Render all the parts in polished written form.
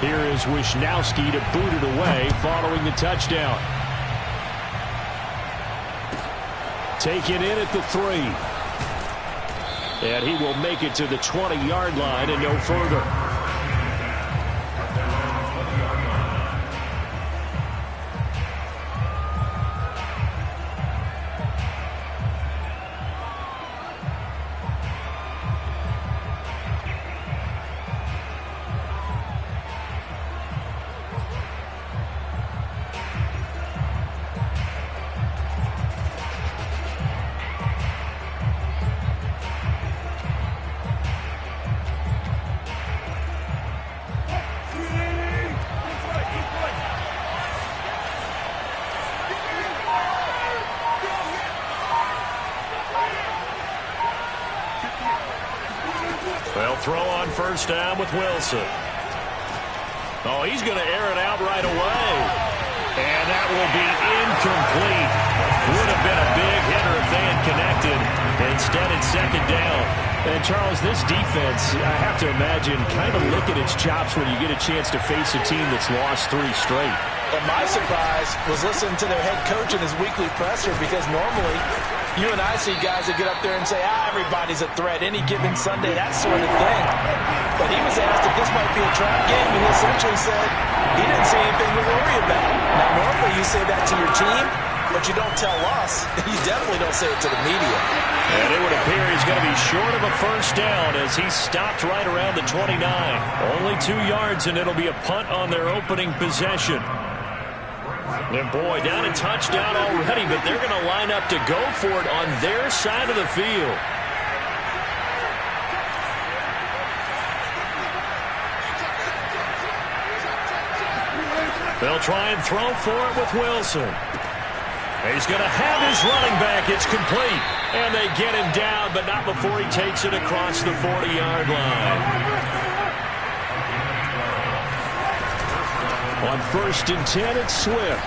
Here is Wisnowski to boot it away following the touchdown. Taken in at the 3. And he will make it to the 20-yard line and no further. Well, throw on first down with Wilson. Oh, he's going to air it out right away. And that will be incomplete. Would have been a big hitter if they had connected. Instead, it's second down. And, Charles, this defense, I have to imagine, kind of licking its chops when you get a chance to face a team that's lost 3 straight. And my surprise was listening to their head coach in his weekly presser, because normally you and I see guys that get up there and say, everybody's a threat any given Sunday, that sort of thing. But he was asked if this might be a trap game, and he essentially said he didn't see anything to worry about. Now, normally you say that to your team, but you don't tell us. You definitely don't say it to the media. And it would appear he's going to be short of a first down as he stopped right around the 29. Only 2 yards, and it'll be a punt on their opening possession. And boy, down a touchdown already, but they're going to line up to go for it on their side of the field. They'll try and throw for it with Wilson. He's going to have his running back. It's complete. And they get him down, but not before he takes it across the 40-yard line. On first and 10, it's Swift.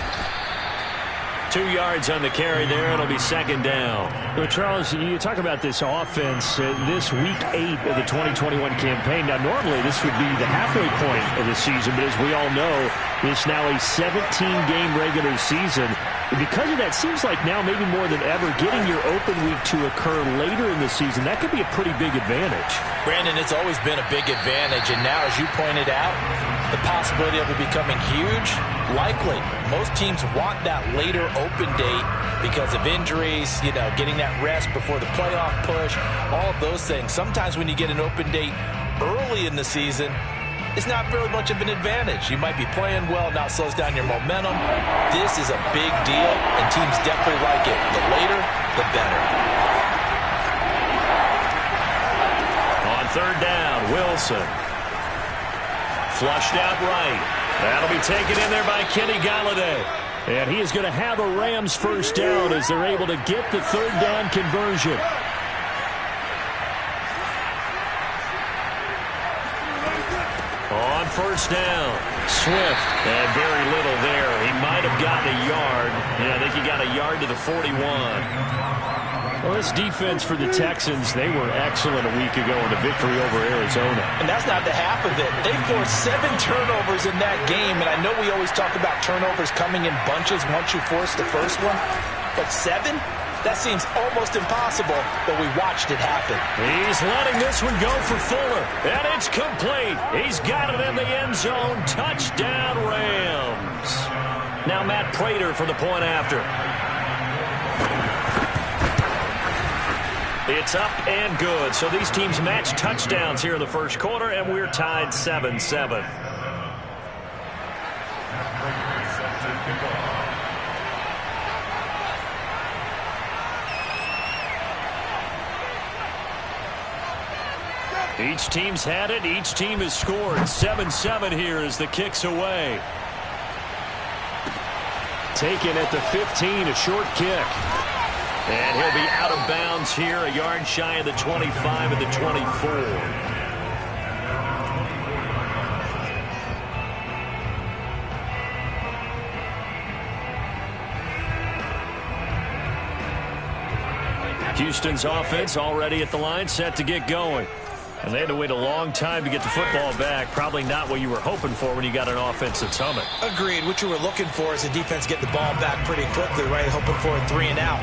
2 yards on the carry there. It'll be second down. Well, Charles, you talk about this offense, this week 8 of the 2021 campaign. Now, normally this would be the halfway point of the season, but as we all know, it's now a 17-game regular season. And because of that, seems like now maybe more than ever, getting your open week to occur later in the season, that could be a pretty big advantage. Brandon, it's always been a big advantage, and now, as you pointed out, the possibility of it becoming huge, likely. Most teams want that later open date because of injuries, getting that rest before the playoff push, all of those things. Sometimes when you get an open date early in the season, it's not very much of an advantage. You might be playing well, now it slows down your momentum. This is a big deal, and teams definitely like it. The later, the better. On third down, Wilson. Flushed out right. That'll be taken in there by Kenny Golladay. And he is going to have a Rams first down as they're able to get the third down conversion. On first down, Swift. And very little there. He might have gotten a yard. Yeah, I think he got a yard to the 41. Well, this defense for the Texans, they were excellent a week ago in a victory over Arizona. And that's not the half of it. They forced 7 turnovers in that game, and I know we always talk about turnovers coming in bunches once you force the first one, but 7? That seems almost impossible, but we watched it happen. He's letting this one go for Fuller, and it's complete. He's got it in the end zone. Touchdown, Rams. Now Matt Prater for the point after. It's up and good. So these teams match touchdowns here in the first quarter, and we're tied 7-7. Each team's had it. Each team has scored. 7-7 here as the kick's away. Taken at the 15, a short kick. And he'll be out of bounds here, a yard shy of the 25 and the 24. Houston's offense already at the line, set to get going. And they had to wait a long time to get the football back. Probably not what you were hoping for when you got an offense that's humming. Agreed. What you were looking for is the defense get the ball back pretty quickly, right? Hoping for a 3 and out.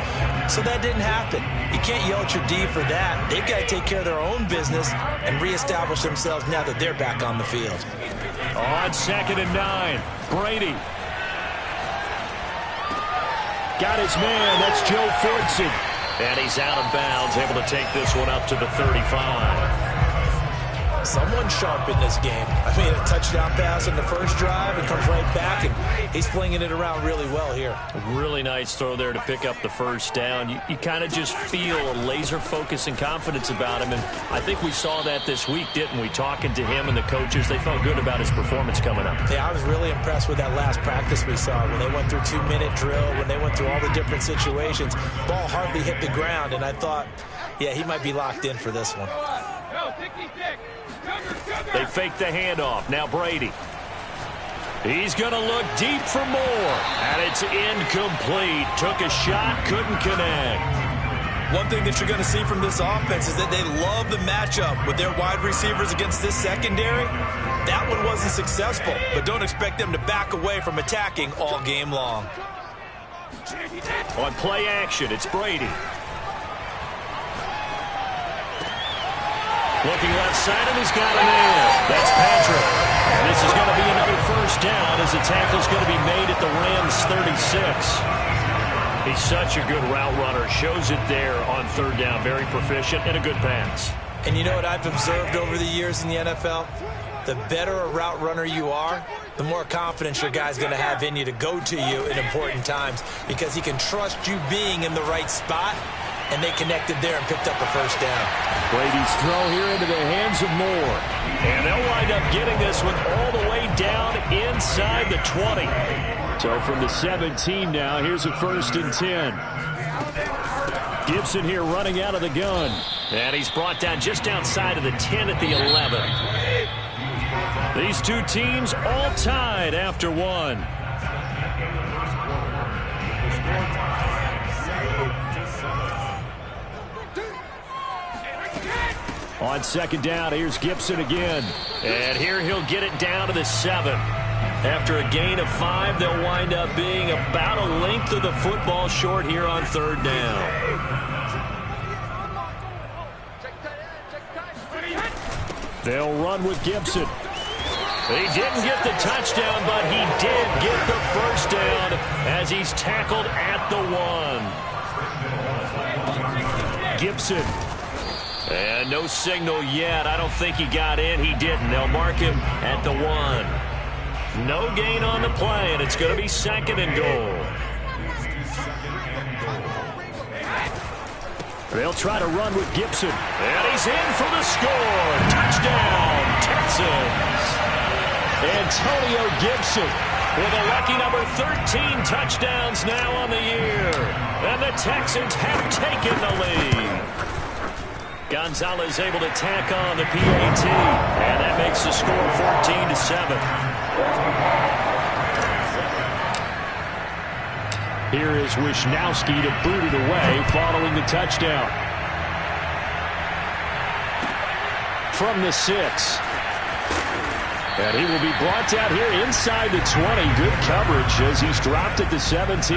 So that didn't happen. You can't yell at your D for that. They've got to take care of their own business and reestablish themselves now that they're back on the field. On 2nd and 9, Brady. Got his man. That's Joe Fortson. And he's out of bounds, able to take this one up to the 35. Someone sharp in this game. I mean, a touchdown pass in the first drive and comes right back, and he's flinging it around really well here. Really nice throw there to pick up the first down. You kind of just feel a laser focus and confidence about him, and I think we saw that this week, didn't we? Talking to him and the coaches, they felt good about his performance coming up. Yeah, I was really impressed with that last practice we saw when they went through 2-minute drill, when they went through all the different situations. Ball hardly hit the ground, and I thought, yeah, he might be locked in for this one. They fake the handoff. Now Brady. He's going to look deep for more. And it's incomplete. Took a shot, couldn't connect. One thing that you're going to see from this offense is that they love the matchup with their wide receivers against this secondary. That one wasn't successful, but don't expect them to back away from attacking all game long. On play action, it's Brady. Looking left side, and he's got a man. That's Patrick. And this is going to be another first down as the tackle's going to be made at the Rams' 36. He's such a good route runner. Shows it there on 3rd down. Very proficient and a good pass. And you know what I've observed over the years in the NFL? The better a route runner you are, the more confidence your guy's going to have in you to go to you in important times because he can trust you being in the right spot. And they connected there and picked up a first down. Brady's throw here into the hands of Moore. And they'll wind up getting this one all the way down inside the 20. So from the 17 now, here's a 1st and 10. Gibson here running out of the gun. And he's brought down just outside of the 10 at the 11. These two teams all tied after one. On 2nd down, here's Gibson again. And here he'll get it down to the 7. After a gain of 5, they'll wind up being about a length of the football short here on 3rd down. They'll run with Gibson. He didn't get the touchdown, but he did get the first down as he's tackled at the 1. Gibson. And no signal yet. I don't think he got in. He didn't. They'll mark him at the 1. No gain on the play, and it's going to be 2nd and goal. They'll try to run with Gibson. And he's in for the score. Touchdown, Texans. Antonio Gibson with a lucky number 13 touchdowns now on the year. And the Texans have taken the lead. Gonzalez able to tack on the PAT, and that makes the score 14-7. Here is Wisnowski to boot it away following the touchdown. From the 6. And he will be brought down here inside the 20. Good coverage as he's dropped at the 17.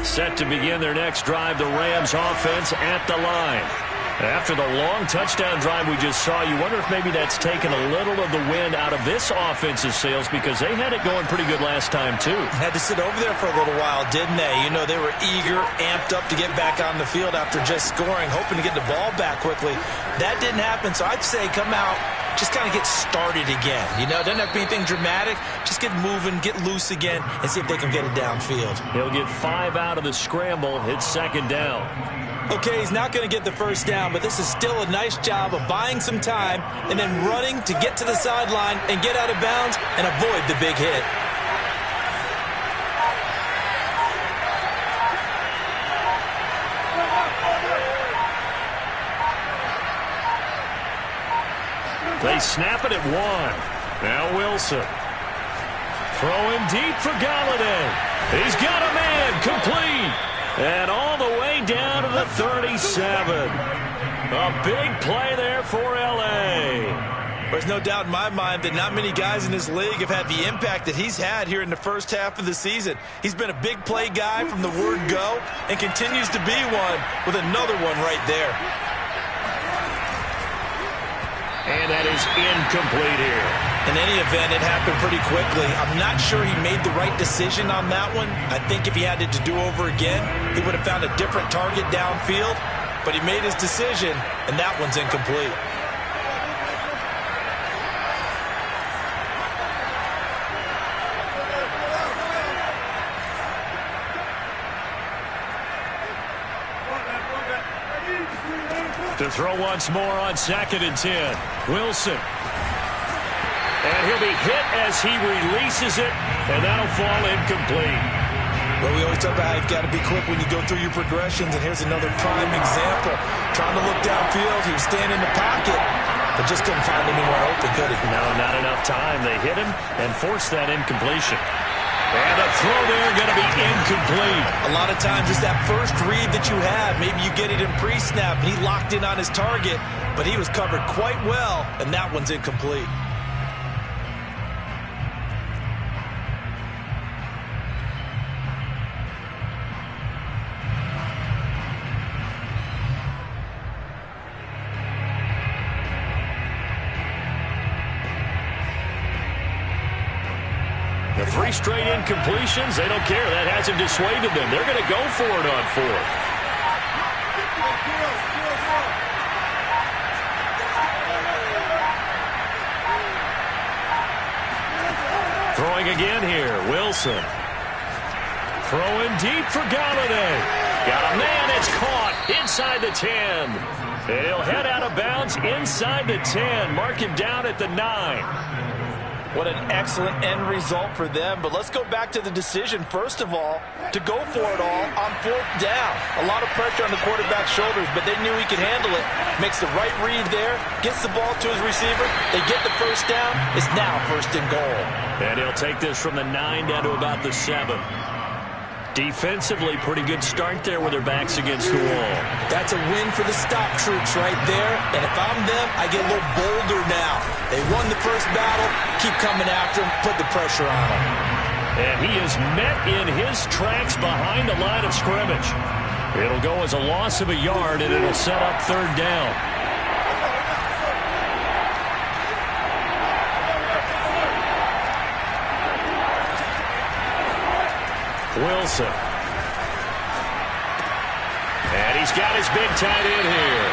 Set to begin their next drive, the Rams offense at the line. After the long touchdown drive we just saw, you wonder if maybe that's taken a little of the wind out of this offense's sails because they had it going pretty good last time, too. Had to sit over there for a little while, didn't they? You know, they were eager, amped up to get back on the field after just scoring, hoping to get the ball back quickly. That didn't happen, so I'd say come out, just kind of get started again. You know, it doesn't have to be anything dramatic. Just get moving, get loose again, and see if they can get it downfield. He'll get 5 out of the scramble. It's 2nd down. Okay, he's not going to get the first down, but this is still a nice job of buying some time and then running to get to the sideline and get out of bounds and avoid the big hit. They snap it at 1. Now Wilson. Throwing deep for Galladay. He's got a man, complete. And all the way down to the 37. A big play there for L.A. There's no doubt in my mind that not many guys in this league have had the impact that he's had here in the first half of the season. He's been a big play guy from the word go and continues to be one with another one right there. And that is incomplete here. In any event, it happened pretty quickly. I'm not sure he made the right decision on that one. I think if he had it to do over again, he would have found a different target downfield. But he made his decision, and that one's incomplete. To throw once more on 2nd and 10. Wilson. And he'll be hit as he releases it, and that'll fall incomplete. Well, we always talk about how you've got to be quick when you go through your progressions, and here's another prime example. Trying to look downfield, he was standing in the pocket, but just couldn't find anyone open, could he? No, not enough time. They hit him and forced that incompletion. And the throw there going to be incomplete. A lot of times it's that first read that you have. Maybe you get it in pre-snap, and he locked in on his target, but he was covered quite well, and that one's incomplete. The 3 straight incompletions, they don't care. That hasn't dissuaded them. They're going to go for it on 4th. Throwing again here, Wilson. Throwing deep for Galladay. Got a man, it's caught inside the 10. And he'll head out of bounds inside the 10. Mark him down at the 9. What an excellent end result for them. But let's go back to the decision, first of all, to go for it all on 4th down. A lot of pressure on the quarterback's shoulders, but they knew he could handle it. Makes the right read there, gets the ball to his receiver. They get the first down. It's now 1st and goal. And he'll take this from the 9 down to about the 7. Defensively, pretty good start there with their backs against the wall. That's a win for the stop troops right there. And if I'm them, I get a little bolder now. They won the first battle. Keep coming after him. Put the pressure on him. And he is met in his tracks behind the line of scrimmage. It'll go as a loss of a yard, and it'll set up 3rd down. Wilson. And he's got his big tight end here.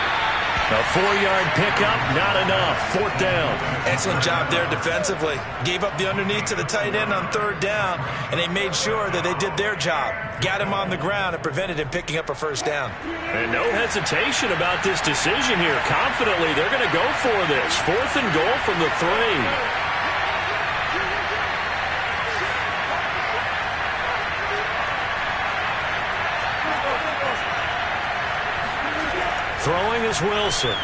A 4-yard pickup, not enough. 4th down. Excellent job there defensively. Gave up the underneath to the tight end on 3rd down, and they made sure that they did their job. Got him on the ground and prevented him picking up a 1st down. And no hesitation about this decision here. Confidently, they're going to go for this. 4th and goal from the 3. Throwing is Wilson.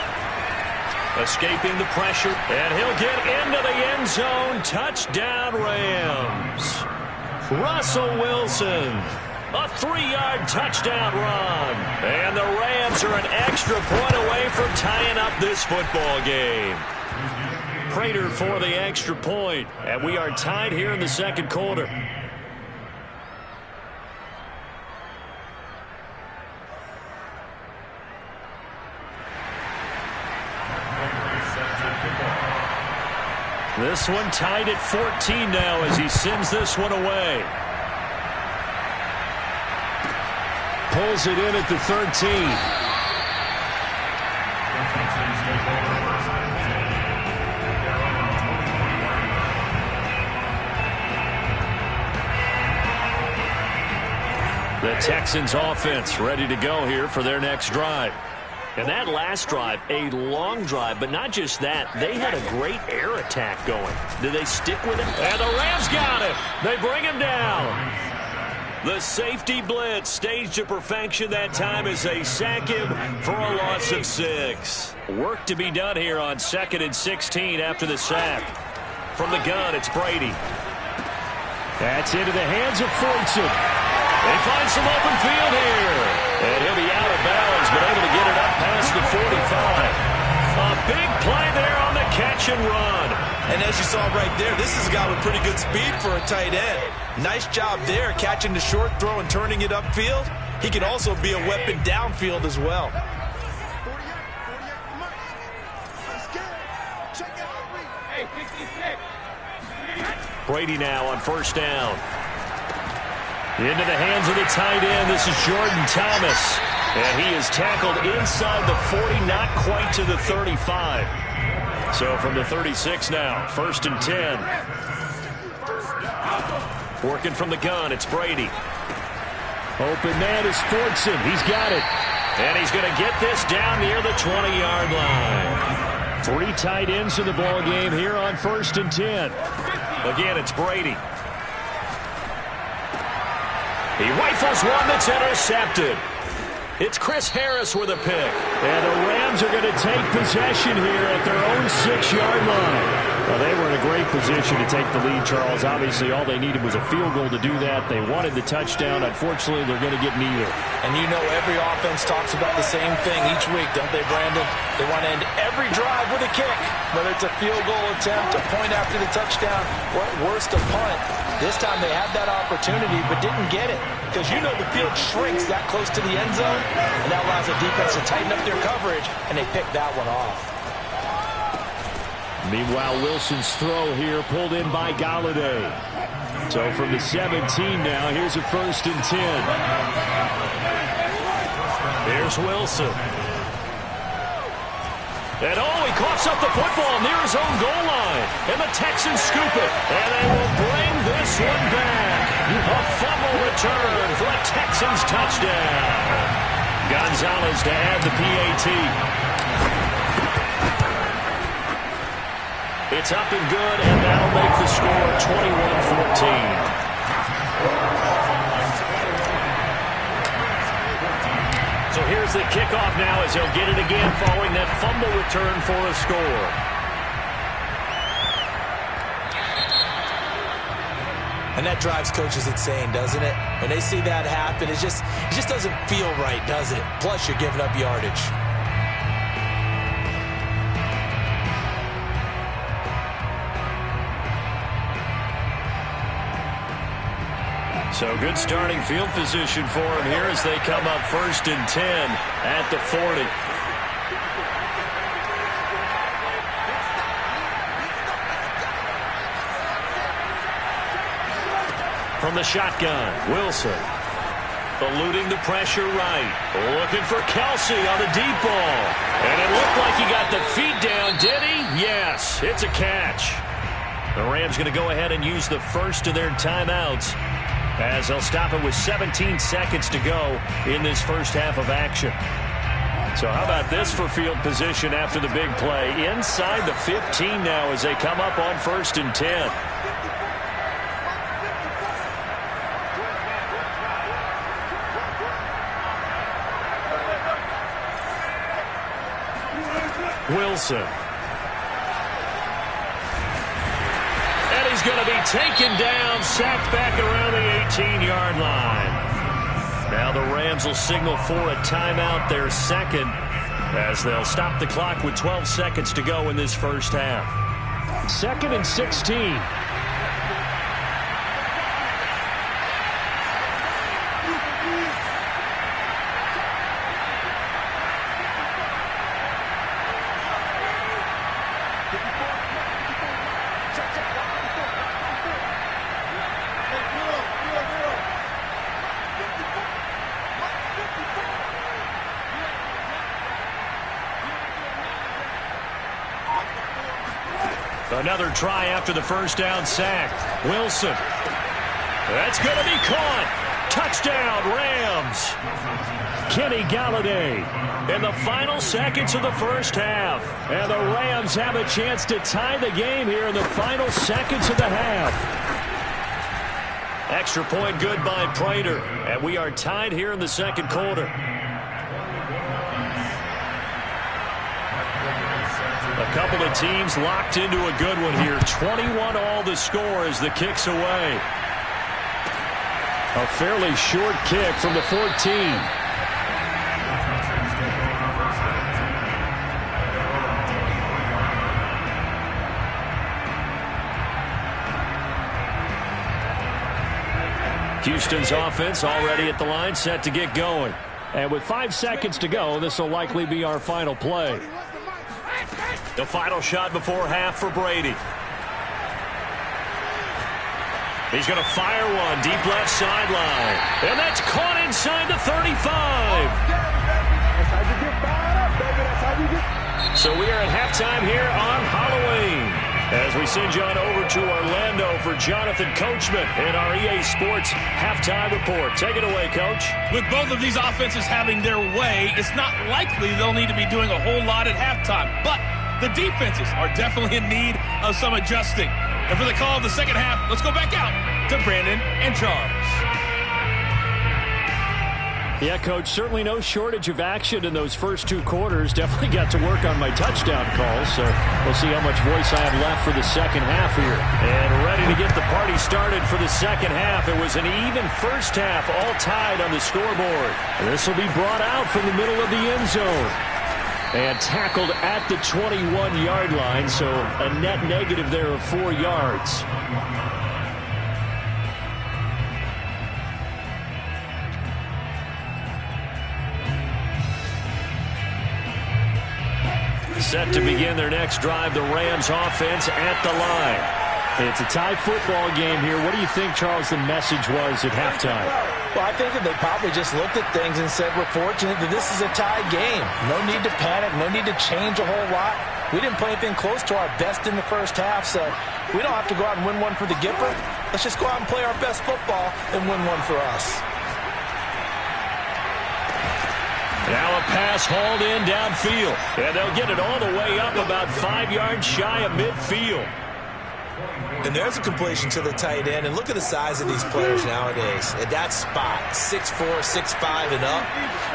Escaping the pressure, and he'll get into the end zone. Touchdown, Rams. Russell Wilson. A 3-yard touchdown run. And the Rams are an extra point away from tying up this football game. Prater for the extra point. And we are tied here in the 2nd quarter. This one tied at 14 now as he sends this one away. Pulls it in at the 13. The Texans offense ready to go here for their next drive. And that last drive, a long drive, but not just that. They had a great air attack going. Do they stick with it? And the Rams got him. They bring him down. The safety blitz staged to perfection that time as they sack him for a loss of 6. Work to be done here on 2nd and 16 after the sack. From the gun, it's Brady. That's into the hands of Fortson. They find some open field here. And he'll be out of bounds, but able to get it up past the 45. A big play there on the catch and run. And as you saw right there, this is a guy with pretty good speed for a tight end. Nice job there, catching the short throw and turning it upfield. He can also be a weapon downfield as well. Brady now on 1st down. Into the hands of the tight end. This is Jordan Thomas. And he is tackled inside the 40, not quite to the 35. So from the 36 now, 1st and 10. Working from the gun, it's Brady. Open man is Fortson. He's got it. And he's going to get this down near the 20-yard line. 3 tight ends in the ball game here on 1st and 10. Again, it's Brady. He rifles one that's intercepted. It's Chris Harris with a pick. And the Rams are going to take possession here at their own 6-yard line. Well, they were in a great position to take the lead, Charles. Obviously, all they needed was a field goal to do that. They wanted the touchdown. Unfortunately, they're going to get neither. And you know every offense talks about the same thing each week, don't they, Brandon? They want to end every drive with a kick, whether it's a field goal attempt, a point after the touchdown, or at worst, a punt. This time they had that opportunity but didn't get it because you know the field shrinks that close to the end zone, and that allows the defense to tighten up their coverage, and they picked that one off. Meanwhile, Wilson's throw here pulled in by Galladay. So from the 17 now, here's a 1st and 10. Here's Wilson. And he coughs up the football near his own goal line. And the Texans scoop it. And they will bring this one back. A fumble return for a Texans touchdown. Gonzalez to add the PAT. It's up and good, and that'll make the score 21-14. So here's the kickoff now as he'll get it again following that fumble return for a score. And that drives coaches insane, doesn't it? When they see that happen, it just doesn't feel right, does it? Plus, you're giving up yardage. So good starting field position for him here as they come up 1st and 10 at the 40. From the shotgun, Wilson. Eluding the pressure right. Looking for Kelsey on the deep ball. And it looked like he got the feet down, did he? Yes, it's a catch. The Rams going to go ahead and use the first of their timeouts as they'll stop it with 17 seconds to go in this first half of action. So how about this for field position after the big play? Inside the 15 now as they come up on 1st and 10. Wilson. And he's going to be taken down, sacked back around the 18-yard line. Now the Rams will signal for a timeout, their second, as they'll stop the clock with 12 seconds to go in this first half. 2nd and 16. Another try after the first down sack. Wilson. That's going to be caught. Touchdown, Rams. Kenny Galladay. In the final seconds of the first half. And the Rams have a chance to tie the game here in the final seconds of the half. Extra point good by Prater. And we are tied here in the second quarter. A couple of teams locked into a good one here. 21 all the score as the kick's away. A fairly short kick from the 14. Houston's offense already at the line, set to get going. And with 5 seconds to go, this will likely be our final play. The final shot before half for Brady. He's going to fire one deep left sideline. And that's caught inside the 35. So we are at halftime here on Halloween, as we send you on over to Orlando for Jonathan Coachman in our EA Sports halftime report. Take it away, Coach. With both of these offenses having their way, it's not likely they'll need to be doing a whole lot at halftime. But the defenses are definitely in need of some adjusting. And for the call of the second half, let's go back out to Brandon and Charles. Yeah, Coach, certainly no shortage of action in those first 2 quarters. Definitely got to work on my touchdown calls, so we'll see how much voice I have left for the second half here. And ready to get the party started for the second half. It was an even first half, all tied on the scoreboard. This will be brought out from the middle of the end zone. And tackled at the 21-yard line, so a net negative there of 4 yards. Set to begin their next drive, the Rams offense at the line. It's a tie football game here. What do you think, Charles, the message was at halftime? Well, I think that they probably just looked at things and said, we're fortunate that this is a tie game. No need to panic, no need to change a whole lot. We didn't play anything close to our best in the first half, so we don't have to go out and win one for the Gipper. Let's just go out and play our best football and win one for us. Now a pass hauled in downfield, and they'll get it all the way up about 5 yards shy of midfield. And there's a completion to the tight end. And look at the size of these players nowadays. At that spot, 6'4", 6'5", and up.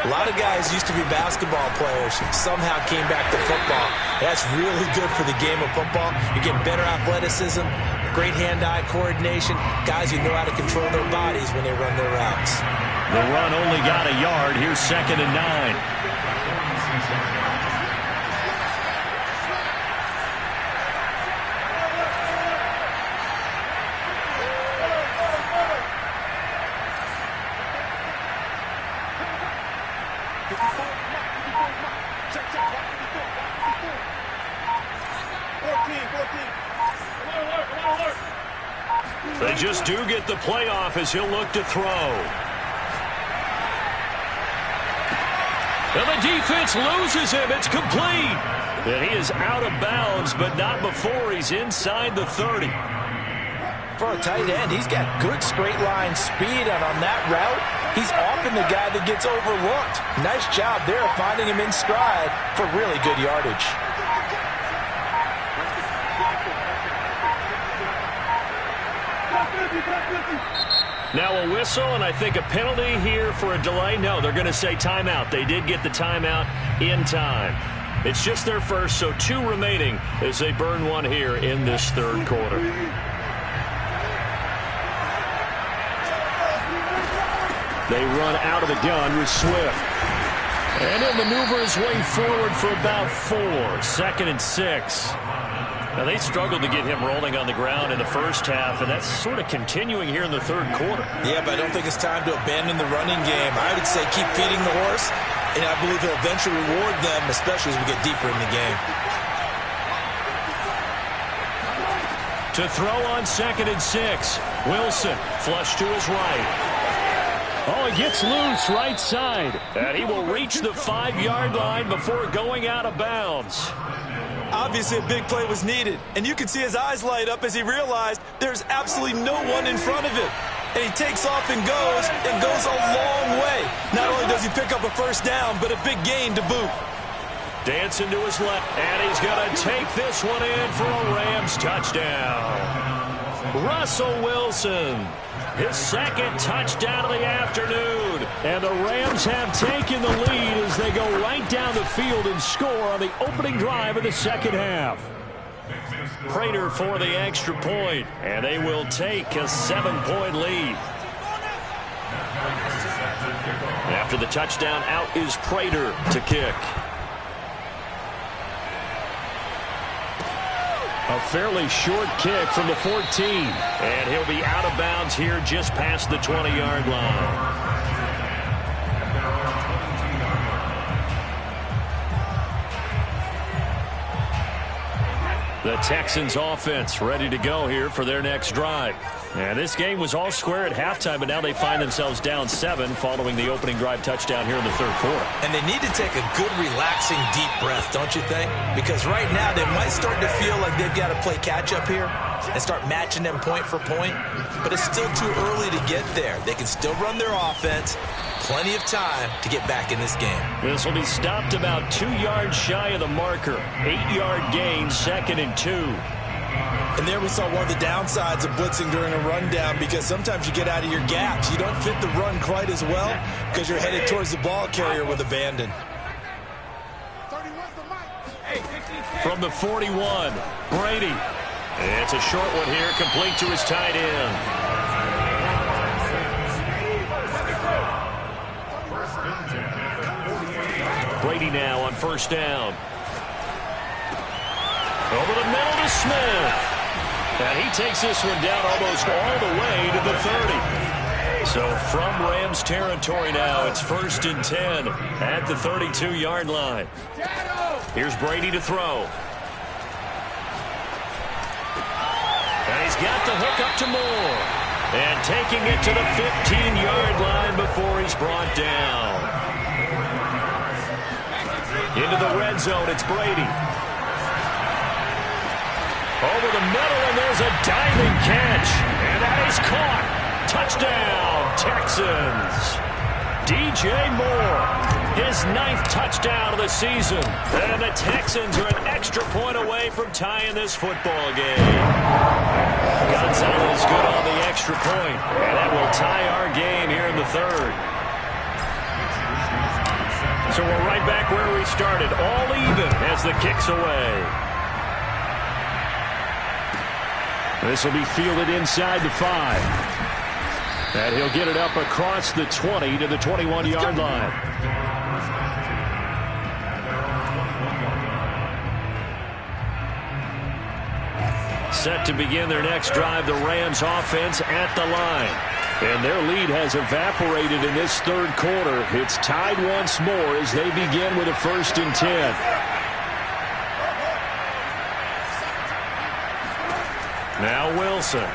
A lot of guys used to be basketball players, somehow came back to football. That's really good for the game of football. You get better athleticism, great hand-eye coordination, guys who know how to control their bodies when they run their routes. The run only got a yard. Here's 2nd and 9. They just do get the play off as he'll look to throw. And the defense loses him. It's complete. And he is out of bounds, but not before he's inside the 30. For a tight end, he's got good straight line speed, and on that route, he's often the guy that gets overlooked. Nice job there of finding him in stride for really good yardage. Now a whistle, and I think a penalty here for a delay. No, they're going to say timeout. They did get the timeout in time. It's just their first, so 2 remaining as they burn one here in this third quarter. They run out of the gun with Swift. And he'll maneuver his way forward for about 4. 2nd and 6. Now, they struggled to get him rolling on the ground in the first half, and that's sort of continuing here in the third quarter. Yeah, but I don't think it's time to abandon the running game. I would say keep feeding the horse, and I believe he'll eventually reward them, especially as we get deeper in the game. To throw on 2nd and 6. Wilson, flush to his right. Oh, he gets loose right side. And he will reach the 5-yard line before going out of bounds. Obviously, a big play was needed, and you can see his eyes light up as he realized there's absolutely no one in front of him. And he takes off and goes a long way. Not only does he pick up a first down, but a big gain to boot. Dancing to his left, and he's going to take this one in for a Rams touchdown. Russell Wilson, his second touchdown of the afternoon. And the Rams have taken the lead as they go right down the field and score on the opening drive of the second half. Prater for the extra point, and they will take a 7-point lead. After the touchdown, out is Prater to kick. A fairly short kick from the 14. And he'll be out of bounds here just past the 20-yard line. The Texans offense ready to go here for their next drive. And this game was all square at halftime, but now they find themselves down 7 following the opening drive touchdown here in the third quarter. And they need to take a good, relaxing, deep breath, don't you think? Because right now they might start to feel like they've got to play catch-up here and start matching them point for point. But it's still too early to get there. They can still run their offense. Plenty of time to get back in this game. This will be stopped about 2 yards shy of the marker. 8-yard gain, 2nd and 2. And there we saw one of the downsides of blitzing during a rundown, because sometimes you get out of your gaps. You don't fit the run quite as well because you're headed towards the ball carrier with abandon. From the 41, Brady. It's a short one here, complete to his tight end. Brady now on first down. Over the middle to Smith. And he takes this one down almost all the way to the 30. So from Rams territory now, it's 1st and 10 at the 32-yard line. Here's Brady to throw. And he's got the hook up to Moore. And taking it to the 15-yard line before he's brought down. Into the red zone, it's Brady. Over the middle, and there's a diving catch. And that is caught. Touchdown, Texans. DJ Moore, his 9th touchdown of the season. And the Texans are an extra point away from tying this football game. Gonzalez good on the extra point. And that will tie our game here in the third. So we're right back where we started, all even as the kick's away. This will be fielded inside the 5. And he'll get it up across the 20 to the 21-yard line. Set to begin their next drive, the Rams offense at the line. And their lead has evaporated in this third quarter. It's tied once more as they begin with a 1st and 10. Now Wilson.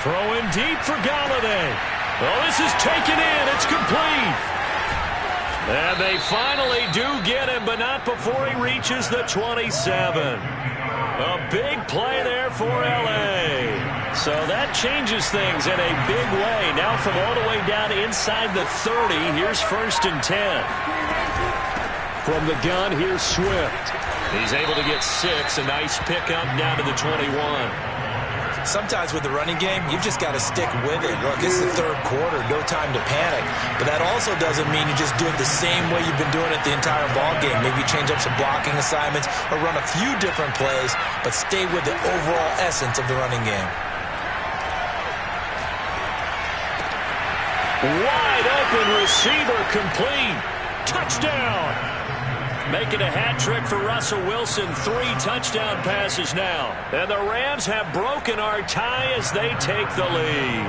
Throwing deep for Galladay. Well, this is taken in. It's complete. And they finally do get him, but not before he reaches the 27. A big play there for L.A. So that changes things in a big way. Now from all the way down inside the 30, here's 1st and 10. From the gun, here's Swift. He's able to get 6. A nice pickup down to the 21. Sometimes with the running game, you've just got to stick with it. Look, it's the third quarter, no time to panic. But that also doesn't mean you just do it the same way you've been doing it the entire ball game. Maybe change up some blocking assignments or run a few different plays, but stay with the overall essence of the running game. Wide open receiver complete. Touchdown. Making a hat trick for Russell Wilson. 3 touchdown passes now. And the Rams have broken our tie as they take the lead.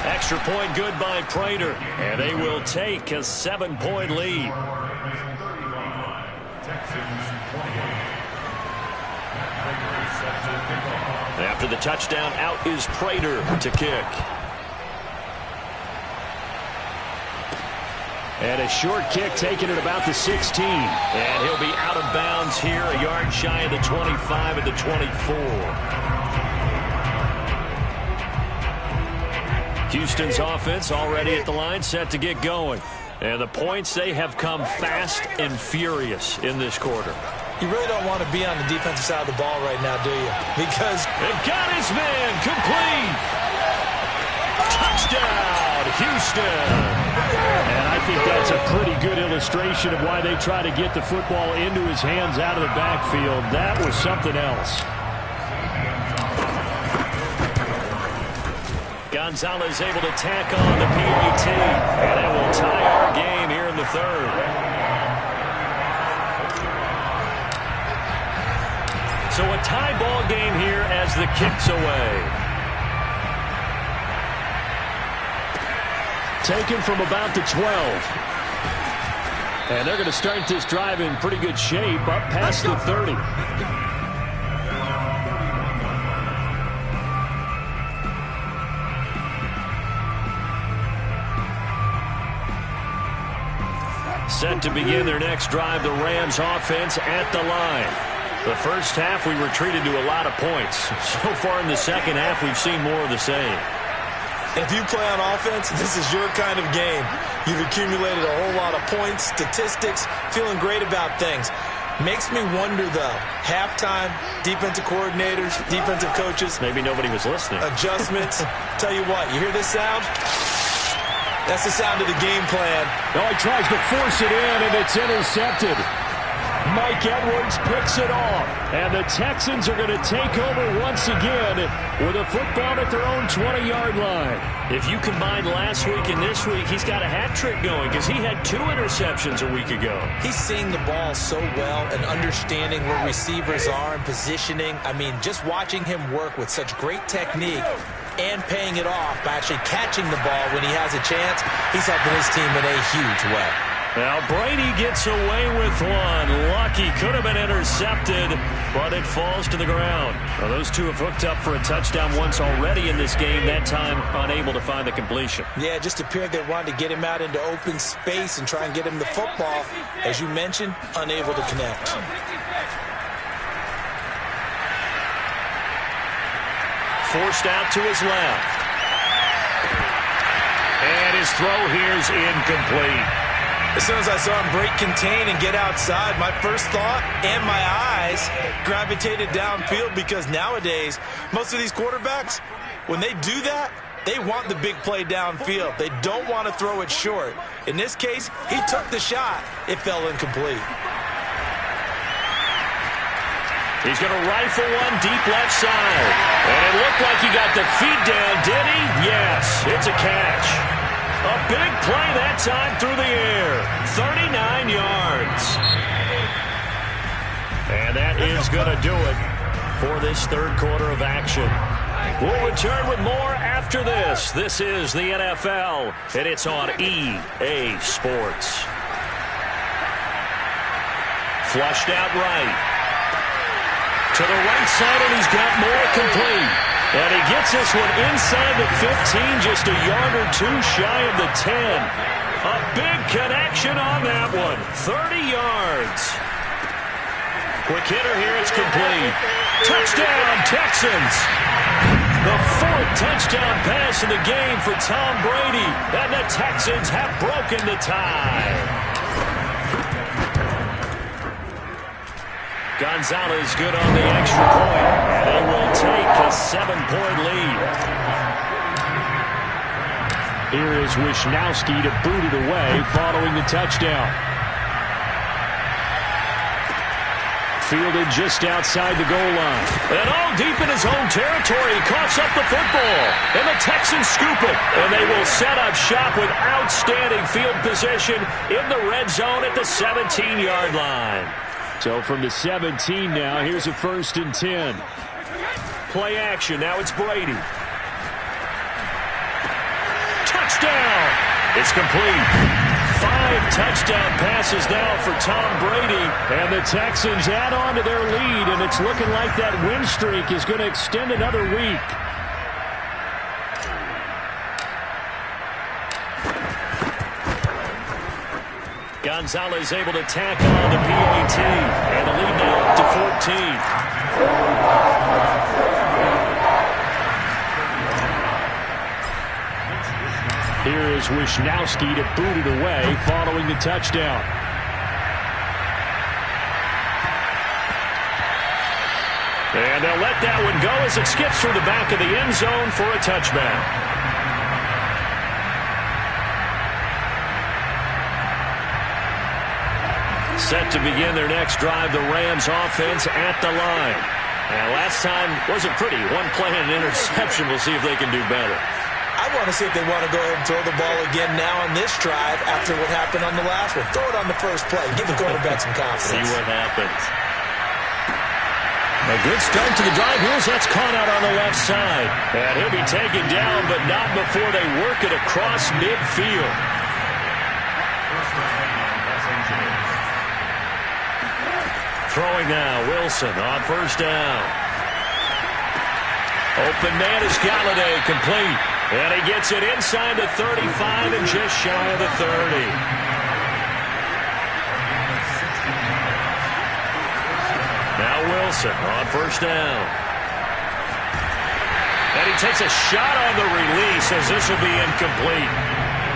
Extra point good by Prater. And they will take a 7-point lead. After the touchdown, out is Prater to kick. And a short kick taken at about the 16. And he'll be out of bounds here, a yard shy of the 25 at the 24. Houston's offense already at the line, set to get going. And the points, they have come fast and furious in this quarter. You really don't want to be on the defensive side of the ball right now, do you? Because they've got his man complete. Touchdown, Houston. And I think that's a pretty good illustration of why they try to get the football into his hands out of the backfield. That was something else. Gonzalez able to tack on the PAT, and it will tie our game here in the third. So a tie ball game here as the kick's away. Taken from about the 12. And they're going to start this drive in pretty good shape up past the 30. Set to begin their next drive, the Rams offense at the line. The first half, we retreated to a lot of points. So far in the second half, we've seen more of the same. And if you play on offense, this is your kind of game. You've accumulated a whole lot of points, statistics, feeling great about things. Makes me wonder, though, halftime, defensive coordinators, defensive coaches. Maybe nobody was listening. Adjustments. Tell you what, you hear this sound? That's the sound of the game plan. Oh, he tries to force it in, and it's intercepted. Mike Edwards picks it off. And the Texans are going to take over once again with a football at their own 20-yard line. If you combine last week and this week, he's got a hat trick going because he had 2 interceptions a week ago. He's seeing the ball so well and understanding where receivers are and positioning. I mean, just watching him work with such great technique and paying it off by actually catching the ball when he has a chance, he's helping his team in a huge way. Now Brady gets away with one. Lucky, could have been intercepted, but it falls to the ground. Well, those two have hooked up for a touchdown once already in this game, that time unable to find the completion. Yeah, it just appeared they wanted to get him out into open space and try and get him the football. As you mentioned, unable to connect. Forced out to his left. And his throw here is incomplete. As soon as I saw him break contain and get outside, my first thought and my eyes gravitated downfield because nowadays, most of these quarterbacks, when they do that, they want the big play downfield. They don't want to throw it short. In this case, he took the shot. It fell incomplete. He's going to rifle one deep left side. And it looked like he got the feet down, did he? Yes, it's a catch. A big play that time through the air. 39 yards. And that is going to do it for this third quarter of action. We'll return with more after this. This is the NFL, and it's on EA Sports. Flushed out right. To the right side, and he's got more complete. And he gets this one inside the 15, just a yard or two shy of the 10. A big connection on that one. 30 yards. Quick hitter here, it's complete. Touchdown, Texans. The 4th touchdown pass of the game for Tom Brady. And the Texans have broken the tie. Gonzalez good on the extra point. They will take a 7-point lead. Here is Wisnowski to boot it away following the touchdown. Fielded just outside the goal line. And all deep in his own territory. He coughs up the football. And the Texans scoop it. And they will set up shop with outstanding field position in the red zone at the 17-yard line. So from the 17 now, here's a 1st and 10. Play action. Now it's Brady. Touchdown. It's complete. 5 touchdown passes now for Tom Brady. And the Texans add on to their lead, and it's looking like that win streak is going to extend another week. Gonzalez able to tack on the PAT. And the lead now up to 14. Here is Wisnowski to boot it away following the touchdown. And they'll let that one go as it skips through the back of the end zone for a touchback. Set to begin their next drive, the Rams offense at the line. And last time wasn't pretty. One play and an interception. We'll see if they can do better. I want to see if they want to go ahead and throw the ball again now on this drive after what happened on the last one. Throw it on the first play. Give the quarterback some confidence. See what happens. A good start to the drive. Here's that's caught out on the left side. And he'll be taken down, but not before they work it across midfield. Throwing now, Wilson on first down. Open man is Galladay, complete. And he gets it inside the 35 and just shy of the 30. Now Wilson on first down. And he takes a shot on the release as this will be incomplete.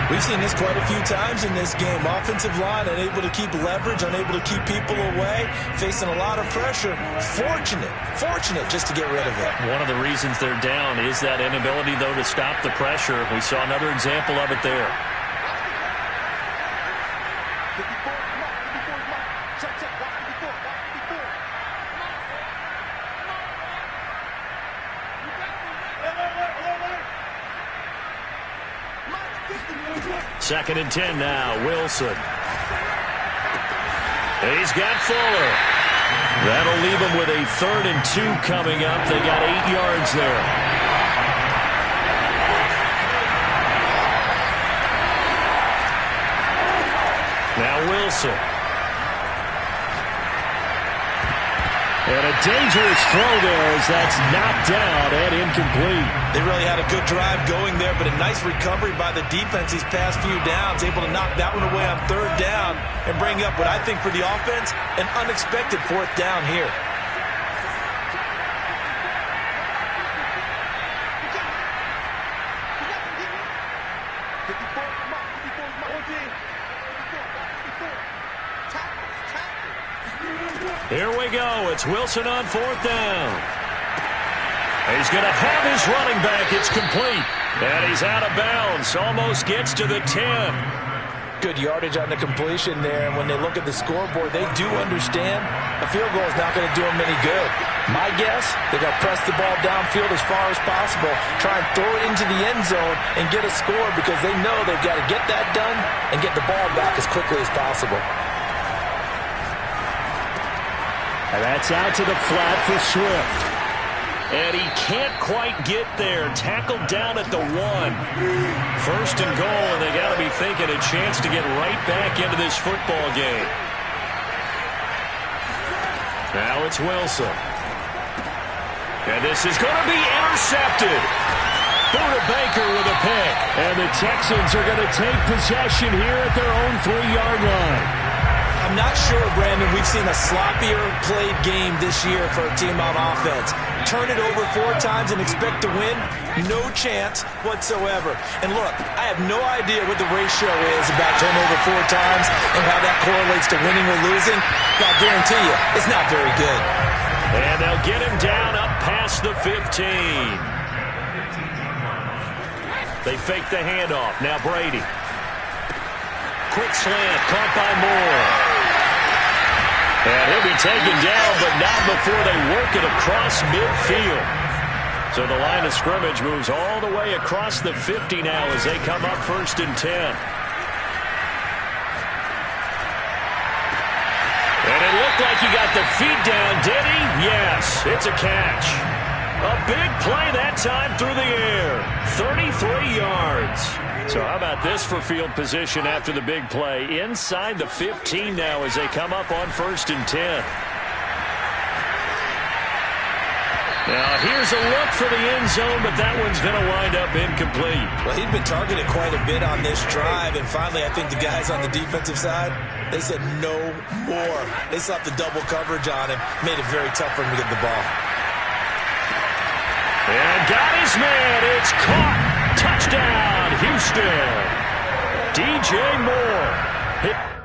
We've seen this quite a few times in this game. Offensive line unable to keep leverage, unable to keep people away, facing a lot of pressure. Fortunate just to get rid of it. One of the reasons they're down is that inability, though, to stop the pressure. We saw another example of it there. Second and 10 now, Wilson. He's got Fuller. That'll leave him with a 3rd and 2 coming up. They got 8 yards there. Now Wilson. And a dangerous throw there as that's knocked down and incomplete. They really had a good drive going there, but a nice recovery by the defense these past few downs, able to knock that one away on 3rd down and bring up what I think for the offense, an unexpected 4th down here. Here we go. It's Wilson on 4th down. He's going to have his running back. It's complete. And he's out of bounds. Almost gets to the 10. Good yardage on the completion there. And when they look at the scoreboard, they do understand a field goal is not going to do them any good. My guess, they got to press the ball downfield as far as possible, try and throw it into the end zone and get a score because they know they've got to get that done and get the ball back as quickly as possible. And that's out to the flat for Swift. And he can't quite get there. Tackled down at the 1. 1st and goal, and they got to be thinking a chance to get right back into this football game. Now it's Wilson. And this is going to be intercepted. Buda Baker with a pick. And the Texans are going to take possession here at their own 3-yard line. I'm not sure, Brandon, we've seen a sloppier played game this year for a team on offense. Turn it over 4 times and expect to win? No chance whatsoever. And look, I have no idea what the ratio is about turnover 4 times and how that correlates to winning or losing. But I guarantee you, it's not very good. And they'll get him down up past the 15. They fake the handoff. Now Brady. Quick slant, caught by Moore. And he'll be taken down, but not before they work it across midfield. So the line of scrimmage moves all the way across the 50 now as they come up 1st and 10. And it looked like he got the feet down, did he? Yes, it's a catch. A big play that time through the air. 33 yards. So how about this for field position after the big play? Inside the 15 now as they come up on 1st and 10. Now here's a look for the end zone, but that one's going to wind up incomplete. Well, he'd been targeted quite a bit on this drive, and finally I think the guys on the defensive side, they said no more. They slapped the double coverage on him, made it very tough for him to get the ball. And got his man. It's caught. Touchdown. Touchdown, Houston. DJ Moore.